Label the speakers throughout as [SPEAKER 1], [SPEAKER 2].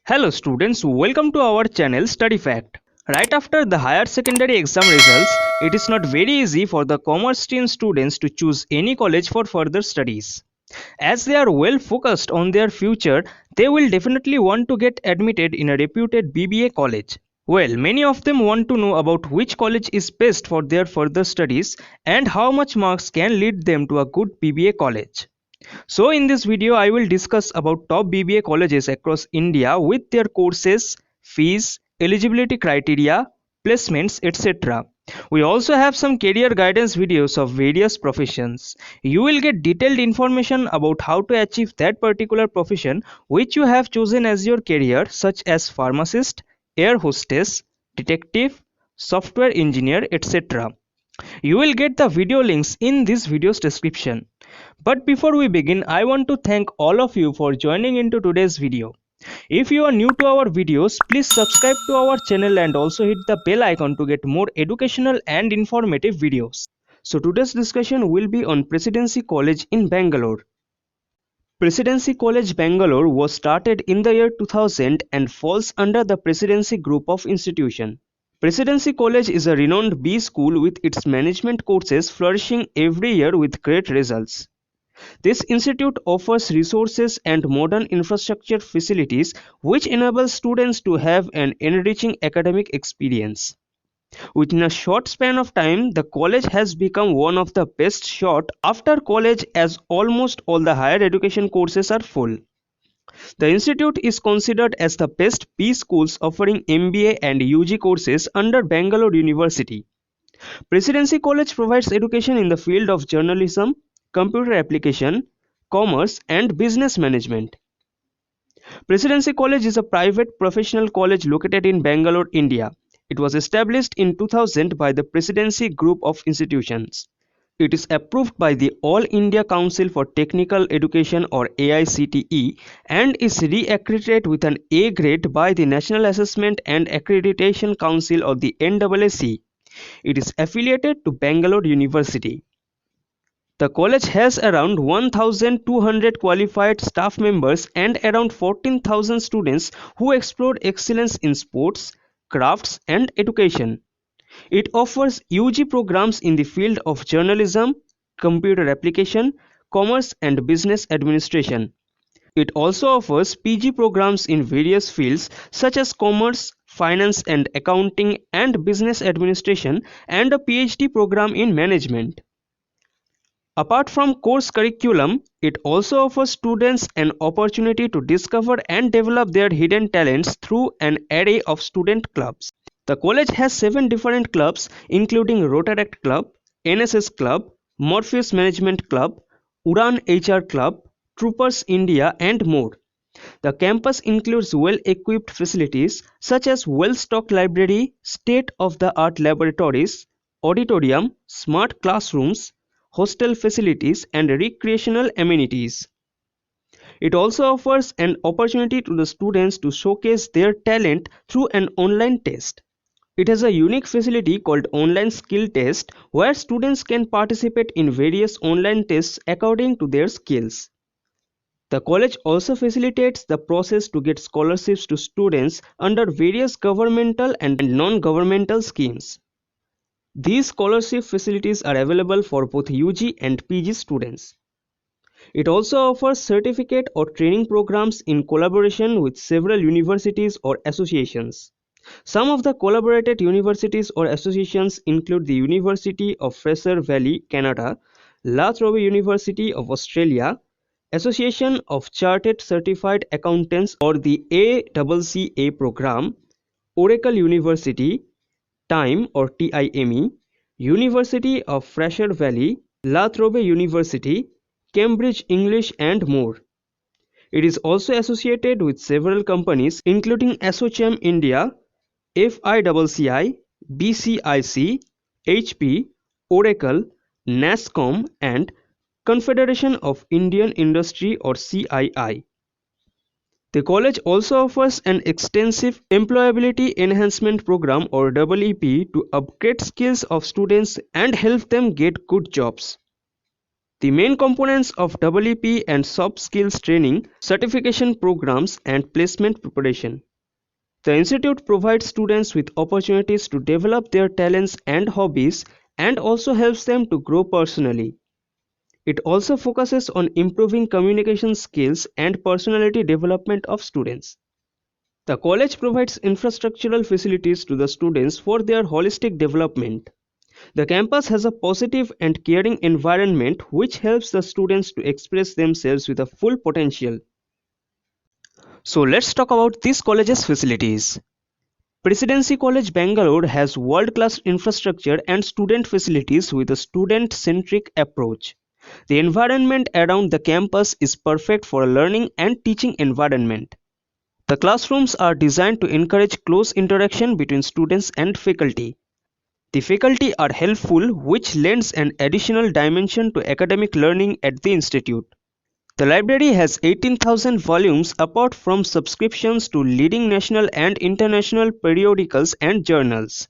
[SPEAKER 1] Hello students, welcome to our channel Study Fact. Right after the higher secondary exam results, it is not very easy for the commerce stream students to choose any college for further studies. As they are well focused on their future, they will definitely want to get admitted in a reputed BBA college. Well, many of them want to know about which college is best for their further studies and how much marks can lead them to a good BBA college. So in this video, I will discuss about top BBA colleges across India with their courses, fees, eligibility criteria, placements, etc. We also have some career guidance videos of various professions. You will get detailed information about how to achieve that particular profession which you have chosen as your career, such as pharmacist, air hostess, detective, software engineer, etc. You will get the video links in this video's description. But before we begin, I want to thank all of you for joining into today's video. If you are new to our videos, please subscribe to our channel and also hit the bell icon to get more educational and informative videos. So today's discussion will be on Presidency College in Bangalore. Presidency College Bangalore was started in the year 2000 and falls under the Presidency Group of Institution. Presidency College is a renowned B school with its management courses flourishing every year with great results. This institute offers resources and modern infrastructure facilities which enable students to have an enriching academic experience. Within a short span of time, the college has become one of the best sought after college as almost all the higher education courses are full. The institute is considered as the best B schools offering MBA and UG courses under Bangalore University. Presidency College provides education in the field of journalism, computer application, commerce, and business management. Presidency College is a private professional college located in Bangalore, India. It was established in 2000 by the Presidency Group of Institutions. It is approved by the All India Council for Technical Education or AICTE and is re-accredited with an A grade by the National Assessment and Accreditation Council or the NAAC. It is affiliated to Bangalore University. The college has around 1,200 qualified staff members and around 14,000 students who explore excellence in sports, crafts, and education. It offers UG programs in the field of journalism, computer application, commerce, and business administration. It also offers PG programs in various fields such as commerce, finance and accounting, and business administration, and a PhD program in management. Apart from course curriculum, it also offers students an opportunity to discover and develop their hidden talents through an array of student clubs. The college has 7 different clubs including Rotaract Club, NSS Club, Morpheus Management Club, Udan HR Club, Troopers India and more. The campus includes well-equipped facilities such as well-stocked library, state-of-the-art laboratories, auditorium, smart classrooms, hostel facilities and recreational amenities. It also offers an opportunity to the students to showcase their talent through an online test. It has a unique facility called Online Skill Test where students can participate in various online tests according to their skills. The college also facilitates the process to get scholarships to students under various governmental and non-governmental schemes. These scholarship facilities are available for both UG and PG students. It also offers certificate or training programs in collaboration with several universities or associations. Some of the collaborated universities or associations include the University of Fraser Valley, Canada, La Trobe University of Australia, Association of Chartered Certified Accountants or the ACCA program, Oracle University, TIME or TIME, University of Fraser Valley, La Trobe University, Cambridge English and more. It is also associated with several companies including Asochem India, FICCI, BCIC, HP, Oracle, NASSCOM and Confederation of Indian Industry or CII. The college also offers an extensive Employability Enhancement Program or EEP to upgrade skills of students and help them get good jobs. The main components of EEP and soft skills training, certification programs and placement preparation. The institute provides students with opportunities to develop their talents and hobbies and also helps them to grow personally. It also focuses on improving communication skills and personality development of students. The college provides infrastructural facilities to the students for their holistic development. The campus has a positive and caring environment which helps the students to express themselves with a full potential. So let's talk about this college's facilities. Presidency College Bangalore has world-class infrastructure and student facilities with a student-centric approach. The environment around the campus is perfect for a learning and teaching environment. The classrooms are designed to encourage close interaction between students and faculty. The faculty are helpful, which lends an additional dimension to academic learning at the institute. The library has 18,000 volumes apart from subscriptions to leading national and international periodicals and journals.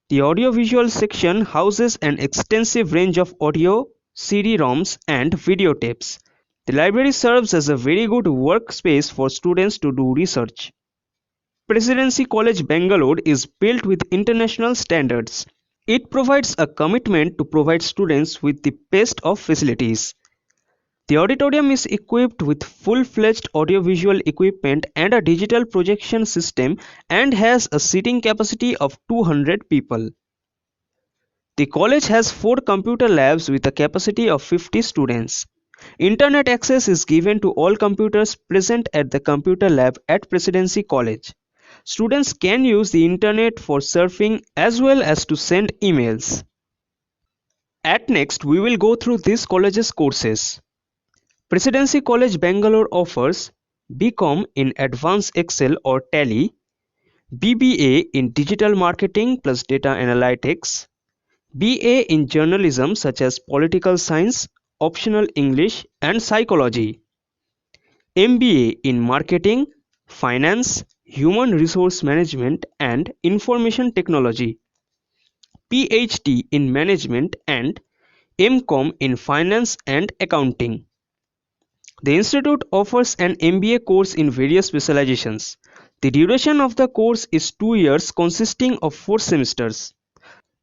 [SPEAKER 1] The audiovisual section houses an extensive range of audio, CD-ROMs and videotapes. The library serves as a very good workspace for students to do research. Presidency College Bangalore is built with international standards. It provides a commitment to provide students with the best of facilities. The auditorium is equipped with full-fledged audiovisual equipment and a digital projection system and has a seating capacity of 200 people. The college has 4 computer labs with a capacity of 50 students. Internet access is given to all computers present at the computer lab at Presidency College. Students can use the internet for surfing as well as to send emails. At next, we will go through this college's courses. Presidency College Bangalore offers BCom in Advanced Excel or Tally, BBA in Digital Marketing plus Data Analytics, BA in Journalism such as Political Science, Optional English and Psychology, MBA in Marketing, Finance, Human Resource Management and Information Technology, PhD in Management and MCom in Finance and Accounting. The institute offers an MBA course in various specializations. The duration of the course is 2 years consisting of 4 semesters.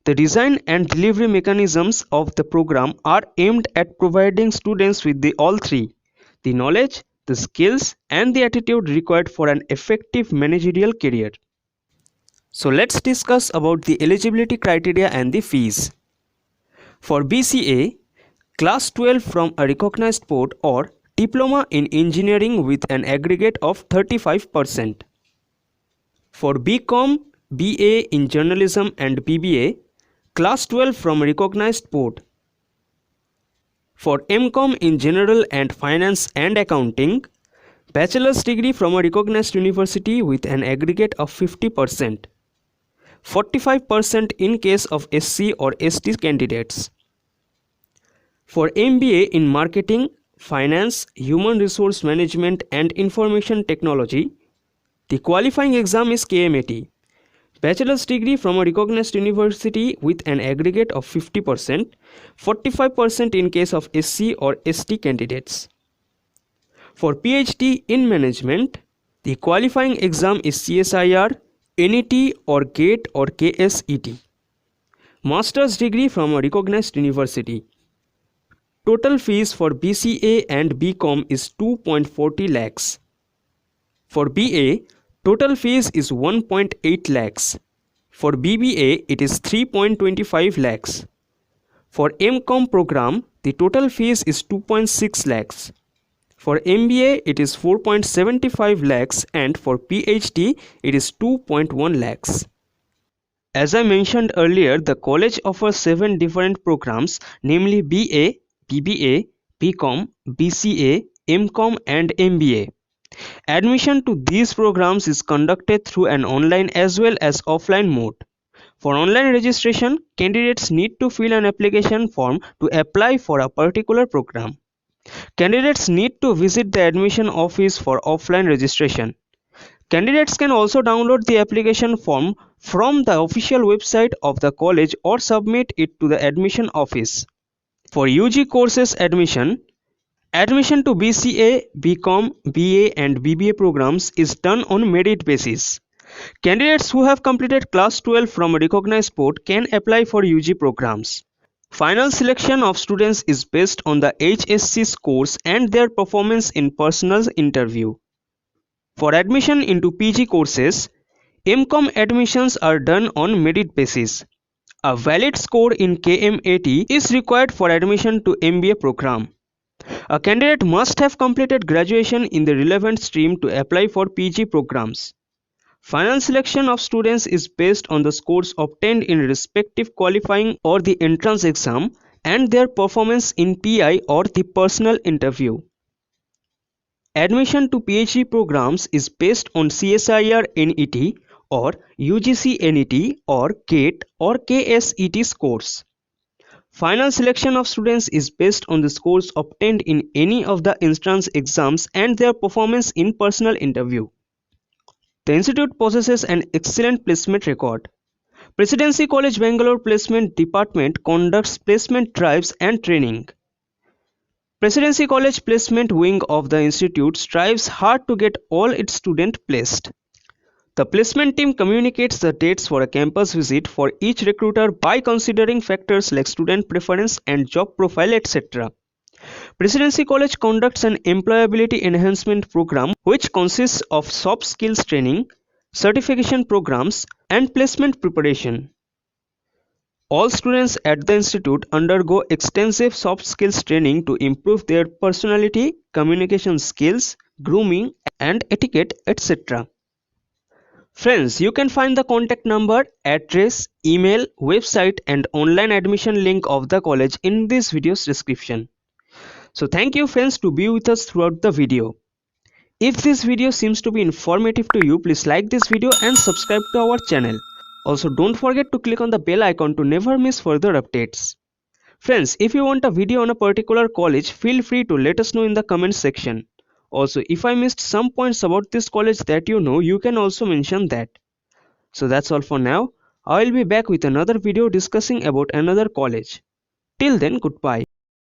[SPEAKER 1] The design and delivery mechanisms of the program are aimed at providing students with all three: the knowledge, the skills, and the attitude required for an effective managerial career. So let's discuss about the eligibility criteria and the fees. For BCA, Class 12 from a recognized board or Diploma in Engineering with an aggregate of 35%. For BCom, BA in Journalism and BBA, Class 12 from a recognized board. For MCom in General and Finance and Accounting, Bachelor's degree from a recognized university with an aggregate of 50%. 45% in case of SC or ST candidates. For MBA in Marketing, Finance, Human Resource Management and Information Technology, the qualifying exam is KMAT. Bachelor's degree from a recognized university with an aggregate of 50%, 45% in case of SC or ST candidates. For PhD in Management, the qualifying exam is CSIR, NET or GATE or KSET. Master's degree from a recognized university. Total fees for BCA and BCom is 2.40 lakhs. For BA, total fees is 1.8 lakhs. For BBA, it is 3.25 lakhs. For MCom program, the total fees is 2.6 lakhs. For MBA, it is 4.75 lakhs and for PhD, it is 2.1 lakhs. As I mentioned earlier, the college offers 7 different programs, namely BA, BBA, BCom, BCA, MCom and MBA. Admission to these programs is conducted through an online as well as offline mode. For online registration, candidates need to fill an application form to apply for a particular program. Candidates need to visit the admission office for offline registration. Candidates can also download the application form from the official website of the college or submit it to the admission office. For UG courses admission, admission to BCA, BCom, BA and BBA programs is done on merit basis. Candidates who have completed class 12 from a recognized board can apply for UG programs. Final selection of students is based on the HSC scores and their performance in personal interview. For admission into PG courses, MCom admissions are done on merit basis. A valid score in KM80 is required for admission to MBA program. A candidate must have completed graduation in the relevant stream to apply for PG programs. Final selection of students is based on the scores obtained in respective qualifying or the entrance exam and their performance in PI or the personal interview. Admission to PhD programs is based on CSIR NET or UGC NET or GATE or KSET scores. Final selection of students is based on the scores obtained in any of the entrance exams and their performance in personal interview. The institute possesses an excellent placement record. Presidency College Bangalore Placement Department conducts placement drives and training. Presidency College Placement Wing of the institute strives hard to get all its students placed. The placement team communicates the dates for a campus visit for each recruiter by considering factors like student preference and job profile, etc. Presidency College conducts an employability enhancement program which consists of soft skills training, certification programs, and placement preparation. All students at the institute undergo extensive soft skills training to improve their personality, communication skills, grooming, and etiquette, etc. Friends, you can find the contact number, address, email, website, and online admission link of the college in this video's description. So thank you friends to be with us throughout the video. If this video seems to be informative to you, please like this video and subscribe to our channel. Also don't forget to click on the bell icon to never miss further updates. Friends, if you want a video on a particular college, feel free to let us know in the comment section. Also, if I missed some points about this college that you know, you can also mention that. So that's all for now. I will be back with another video discussing about another college. Till then, goodbye.